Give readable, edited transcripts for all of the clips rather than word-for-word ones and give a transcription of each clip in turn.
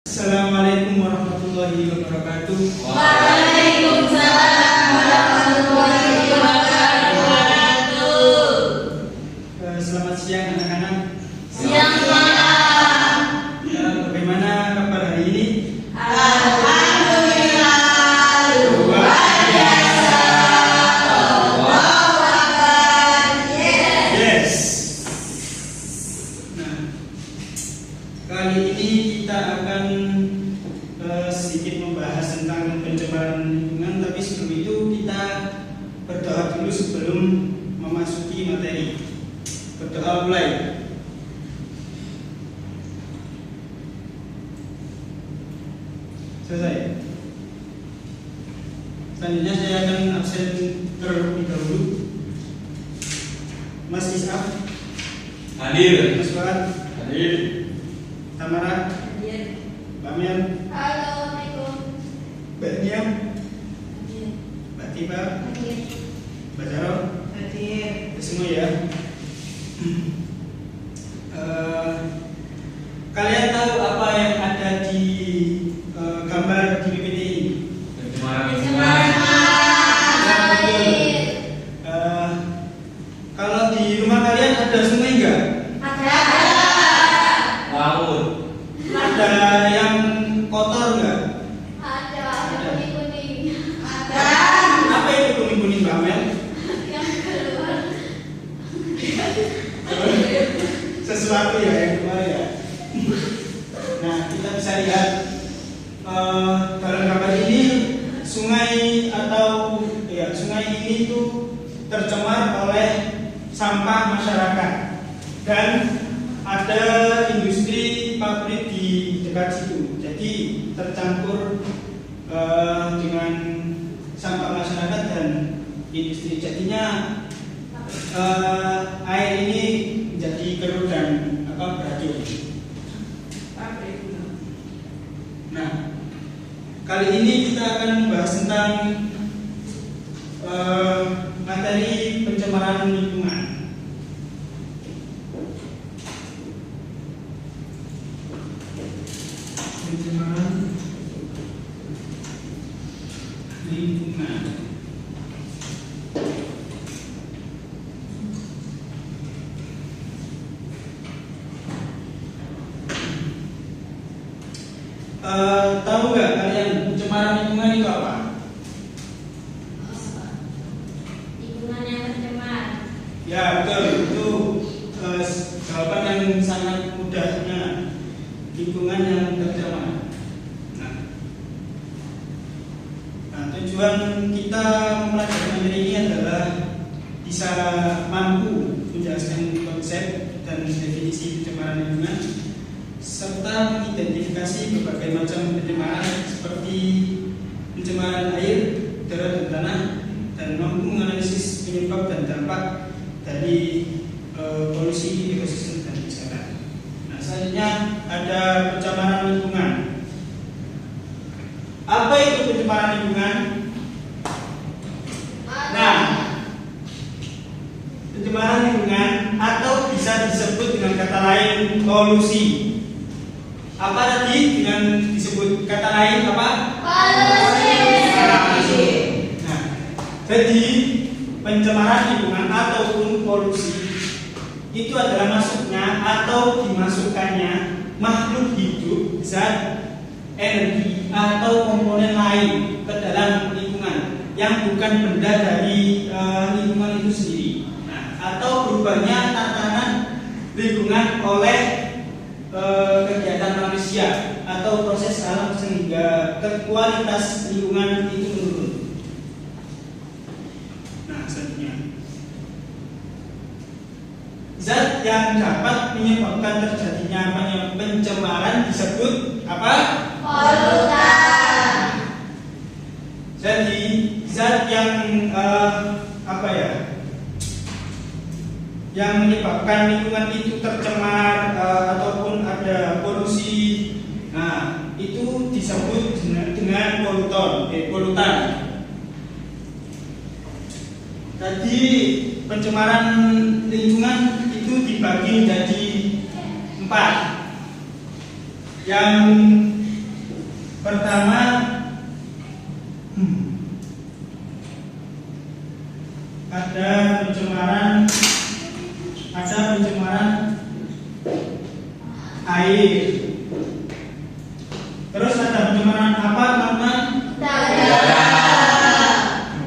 Assalamualaikum warahmatullahi wabarakatuh. Waalaikumsalam warahmatullahi wabarakatuh. Selamat siang anak-anak. Siang malam. Bagaimana kabar hari ini? Alhamdulillah luar biasa. Allahu Akbar. Yes. Nah, kali ini kita akan sedikit membahas tentang pencemaran lingkungan, tapi sebelum itu kita berdoa dulu sebelum memasuki materi. Berdoa mulai. Selesai. Selanjutnya saya akan absen terlebih dahulu. Mas Isaf Hadir. Mas Fuad, Hadir. Tamara, Mbak Mian, Assalamualaikum. Mbak Niam, Mbak Tiba, Mbak Jaro, semua ya. Kalian tahu apa yang ada di gambar di PPT ini? Pencemaran. Kalau di rumah kalian ada sungai enggak? Laut. Ada yang kotor enggak? Ada kuning-kuning. Apa itu kuning-kuning, Mbak Mel? Yang keluar. Sesuatu ya yang keluar ya. Nah, kita bisa lihat dalam gambar ini sungai ini itu tercemar oleh sampah masyarakat dan ada industri pabrik di dekat situ. Jadi tercampur dengan sampah masyarakat dan industri. Jadinya air ini menjadi keruh dan beracun. Nah, kali ini kita akan membahas tentang materi pencemaran lingkungan. Pencemaran lingkungan. Tahu nggak kalian pencemaran lingkungan itu apa? Lingkungan yang tercemar. Ya betul, itu jawaban yang sangat mudahnya, lingkungan yang tercemar. Nah, tujuan kita mempelajari materi ini adalah bisa mampu menjelaskan konsep dan definisi pencemaran lingkungan serta mengidentifikasi berbagai macam pencemaran seperti pencemaran air, udara dan tanah, dan mampu menganalisis penyebab dan dampak dari polusi ekosistem dan kesehatan. Nah, selanjutnya ada pencemaran lingkungan. Apa itu pencemaran lingkungan? Nah, pencemaran lingkungan atau bisa disebut dengan kata lain polusi. Apa tadi dengan disebut kata lain apa? Polusi. Nah, jadi pencemaran lingkungan ataupun polusi itu adalah masuknya atau dimasukkannya makhluk hidup, zat, energi atau komponen lain ke dalam lingkungan yang bukan benda dari lingkungan itu sendiri. Nah, atau berubahnya tatanan lingkungan oleh kegiatan manusia atau proses alam sehingga kualitas lingkungan itu menurun. Nah, selanjutnya zat yang dapat menyebabkan terjadinya pencemaran disebut apa? Polutan. Jadi zat yang yang menyebabkan lingkungan itu tercemar ataupun ada polusi, nah itu disebut dengan polutan. Tadi pencemaran lingkungan itu dibagi menjadi 4. Yang pencemaran apa teman-teman? Udara.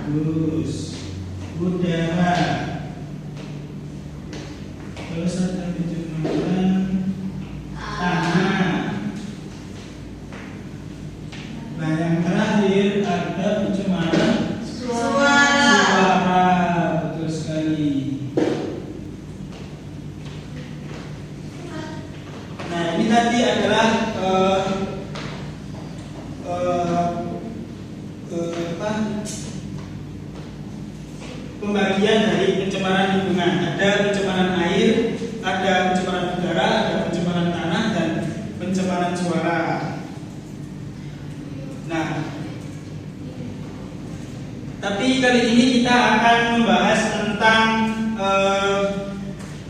Bagus. Udara. Terus ada pencemaran tanah. Nah, yang terakhir ada pencemaran suara. Betul sekali. Nah, ini tadi adalah pembagian dari pencemaran lingkungan. Ada pencemaran air, ada pencemaran udara, ada pencemaran tanah, dan pencemaran suara. Nah, tapi kali ini kita akan membahas tentang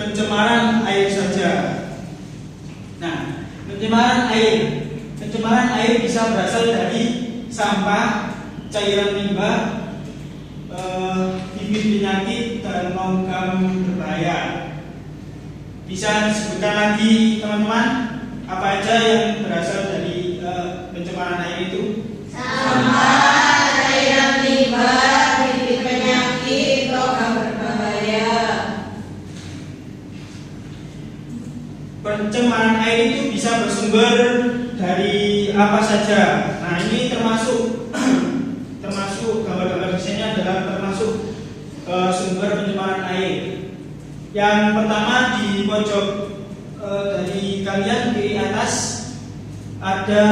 pencemaran air saja. Nah, pencemaran air bisa berasal dari sampah, cairan limbah, bibit penyakit, dan logam berbahaya. Bisa disebutkan lagi teman-teman apa aja yang berasal dari pencemaran air itu? Sampah, cairan limbah, bibit penyakit, logam berbahaya. Pencemaran air itu bisa bersumber dari apa saja. Nah, ini termasuk gambar-gambar di sini adalah termasuk sumber pencemaran air. Yang pertama di pojok dari kalian di atas ada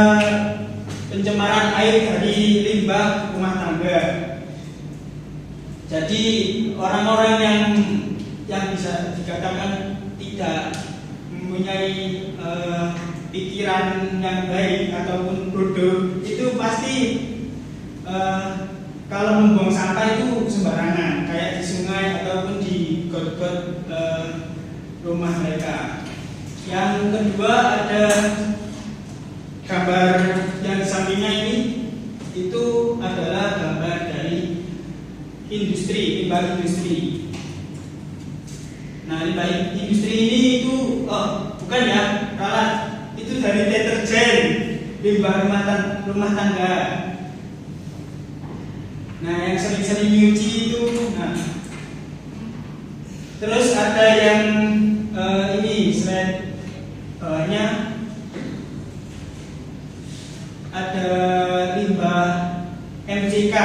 pencemaran air dari limbah rumah tangga. Jadi orang-orang yang bisa dikatakan tidak mempunyai pikiran yang baik ataupun bodoh itu pasti kalau membuang sampah itu sembarangan, kayak di sungai ataupun di got-got rumah mereka. Yang kedua ada gambar yang di sampingnya ini, itu adalah gambar dari limbah industri. Nah, limbah industri ini itu bukan ya, ralat, itu dari deterjen, limbah rumah tangga. Nah, yang sering-sering nyuci itu. Nah, terus ada yang ini slide bawahnya ada limbah MCK,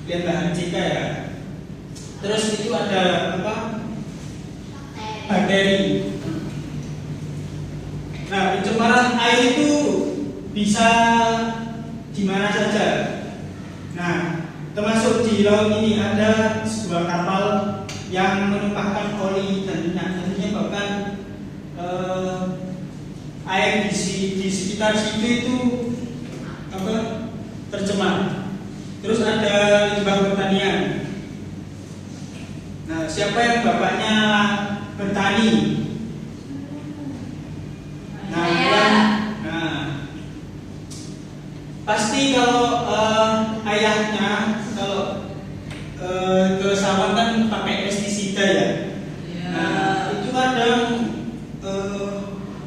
limbah MCK ya. Terus itu ada apa? Bakteri. Nah, pencemaran air itu bisa di mana saja. Nah, termasuk di laut ini ada sebuah kapal yang menumpahkan oli dan minyak, dan menyebabkan air di sekitar situ itu tercemar. Terus ada limbah pertanian. Nah, siapa yang bapaknya bertani? Pasti kalau ayahnya ke sawah kan pakai pestisida ya. Nah, itu kadang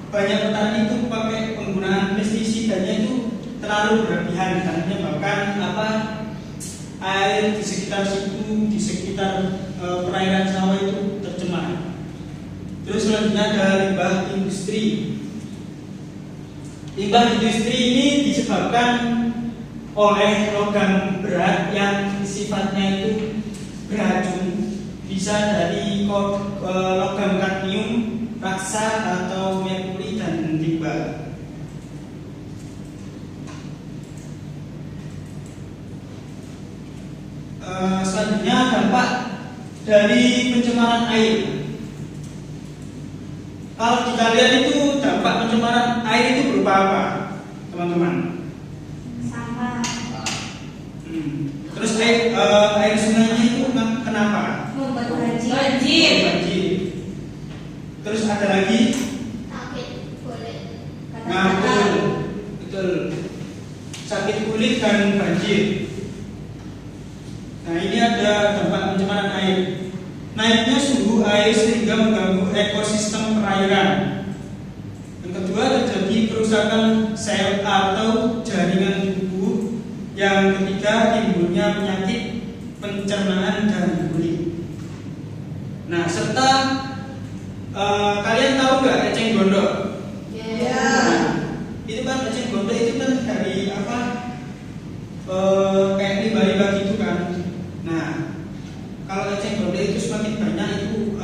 banyak petani itu pakai penggunaan pestisidanya itu terlalu berlebihan dan menyebabkan air di sekitar situ, di sekitar perairan sawah itu tercemar. Terus selanjutnya ada limbah industri. Limbah industri ini disebabkan oleh logam berat yang sifatnya itu beracun, bisa dari logam kadmium, raksa atau merkuri dan timba. Selanjutnya dampak dari pencemaran air. Kalau di kalian itu dampak pencemaran air itu berupa apa, teman-teman? Sampah. Terus air sungainya itu kenapa? Membuat banjir. Banjir. Terus ada lagi? Sakit kulit. Betul. Sakit kulit dan banjir. Nah, ini ada dampak pencemaran air. Naiknya suhu air sehingga mengganggu ekosistem perairan. Yang kedua, terjadi kerusakan kerusakan sel atau jaringan tubuh. Yang ketiga, timbulnya penyakit pencernaan dan kulit. Nah, serta kalian tahu nggak eceng gondok? Ya. Nah, itu kan eceng gondok itu kan dari apa? Kayak limbah-limbah gitu kan. Nah, kalau eceng gondok itu semakin banyak itu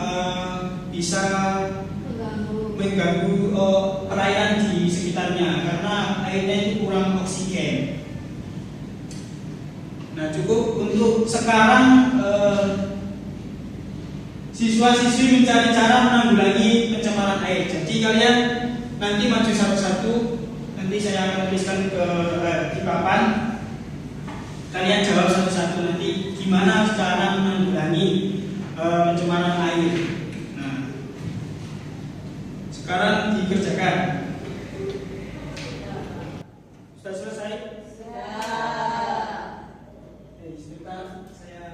bisa mengganggu perairan di sekitarnya karena airnya itu kurang oksigen. Nah, cukup untuk sekarang siswa-siswi mencari cara menanggulangi pencemaran air. Jadi kalian nanti maju satu-satu, nanti saya akan tuliskan di papan. Kalian jawab satu-satu nanti gimana cara menanggulangi pencemaran air. Nah, sekarang dikerjakan. Sudah selesai? Sebentar saya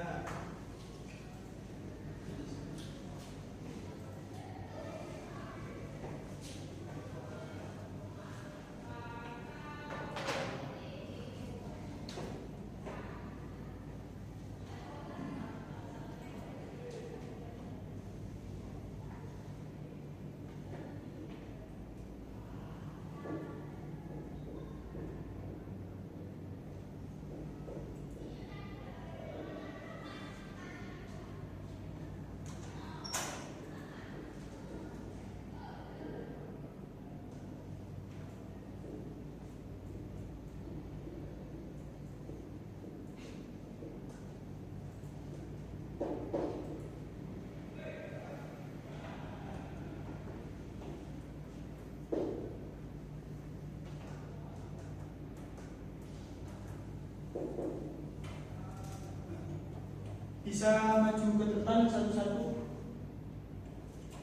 bisa maju ke depan satu-satu.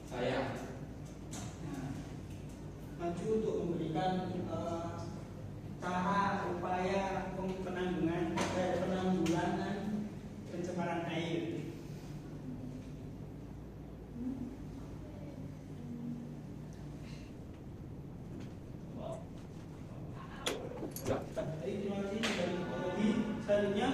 Saya. Nah, maju untuk memberikan cara upaya penanggulangan pencemaran air. Terima kasih sudah diikuti. Selanjutnya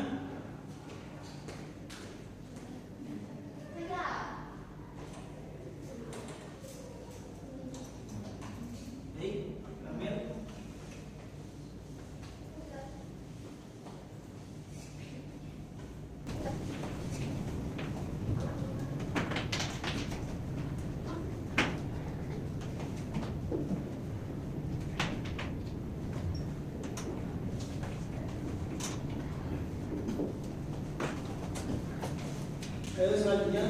selanjutnya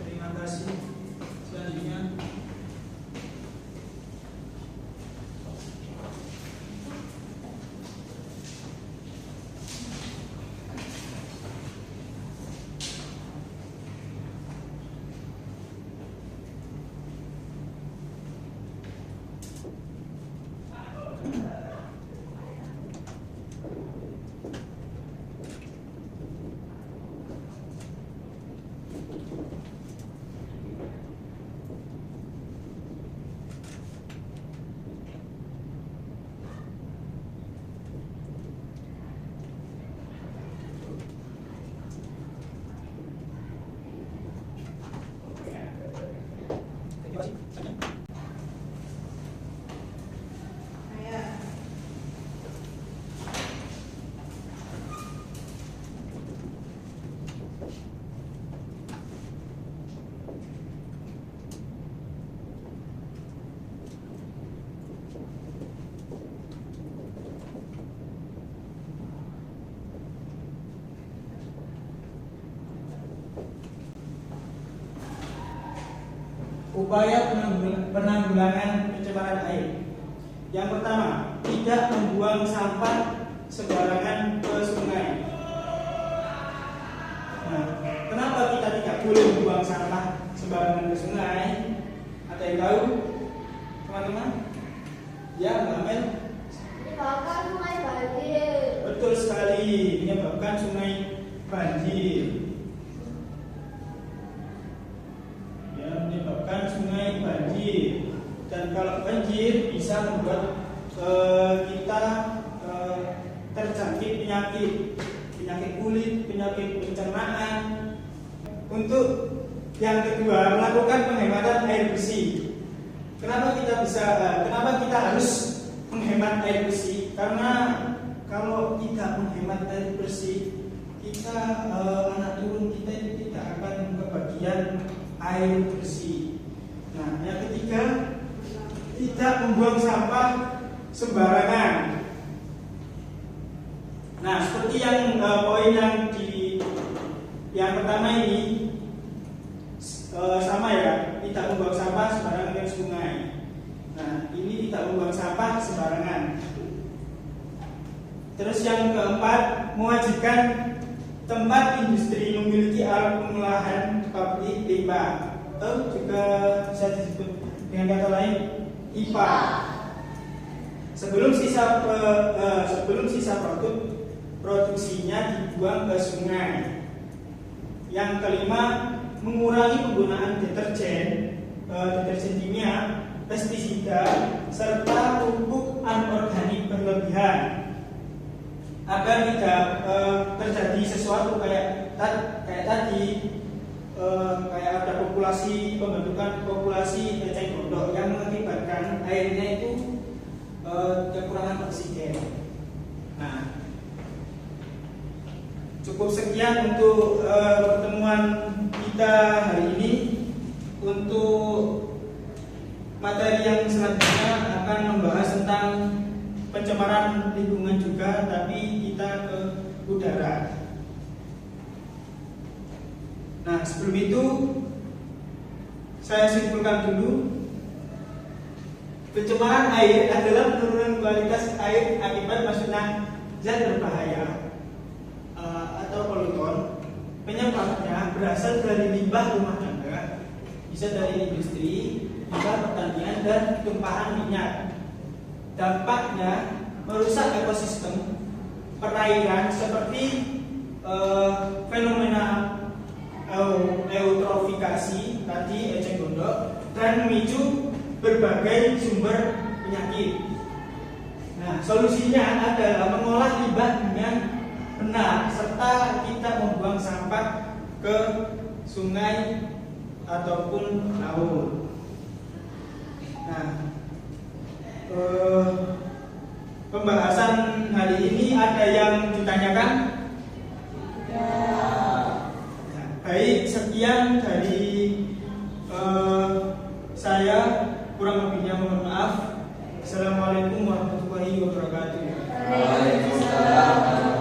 terima kasih. Selanjutnya upaya penanggulangan pencemaran air. Yang pertama, tidak membuang sampah sembarangan ke sungai. Nah, kenapa kita tidak boleh membuang sampah sembarangan ke sungai? Ada yang tahu? teman-teman? Ya, Mbak Amel. Menyebabkan sungai banjir. Betul sekali, menyebabkan sungai banjir. Ya, menyebabkan sungai banjir. Dan kalau banjir bisa membuat kita terjangkit penyakit kulit, penyakit pencernaan. Untuk yang kedua, melakukan penghematan air bersih. Kenapa kita harus menghemat air bersih? Karena kalau tidak menghemat air bersih, kita anak turun kita itu tidak akan kebagian air bersih. Nah, yang ketiga, tidak membuang sampah sembarangan. Nah, seperti yang poin yang pertama ini sama ya, tidak membuang sampah sembarangan ke sungai. Nah, ini tidak membuang sampah sembarangan. Terus yang keempat, mewajibkan tempat industri memiliki alat pengolahan pabrik limbah, atau juga bisa disebut dengan kata lain IPA. Sebelum sisa produksinya dibuang ke sungai. Yang kelima, mengurangi penggunaan deterjen kimia, pestisida, serta pupuk anorganik berlebihan, agar tidak terjadi sesuatu kayak tadi, kayak ada pembentukan populasi eceng gondok yang mengakibatkan airnya itu kekurangan oksigen. Nah, cukup sekian untuk pertemuan kita hari ini. Untuk materi yang selanjutnya akan membahas tentang pencemaran lingkungan juga, tapi kita ke udara. Nah, sebelum itu saya simpulkan dulu. Pencemaran air adalah penurunan kualitas air akibat masuknya zat berbahaya atau polutan. Penyebabnya berasal dari limbah rumah tangga, bisa dari industri, limbah pertanian, dan tumpahan minyak. Dampaknya merusak ekosistem perairan seperti fenomena eutrofikasi tadi eceng gondok, dan memicu berbagai sumber penyakit. Nah, solusinya adalah mengolah limbah dengan benar, serta kita membuang sampah ke sungai ataupun laut. Nah, pembahasan hari ini ada yang ditanyakan? Nah, baik, sekian dari saya, kurang lebihnya mohon maaf. Assalamualaikum warahmatullahi wabarakatuh. Waalaikumsalam.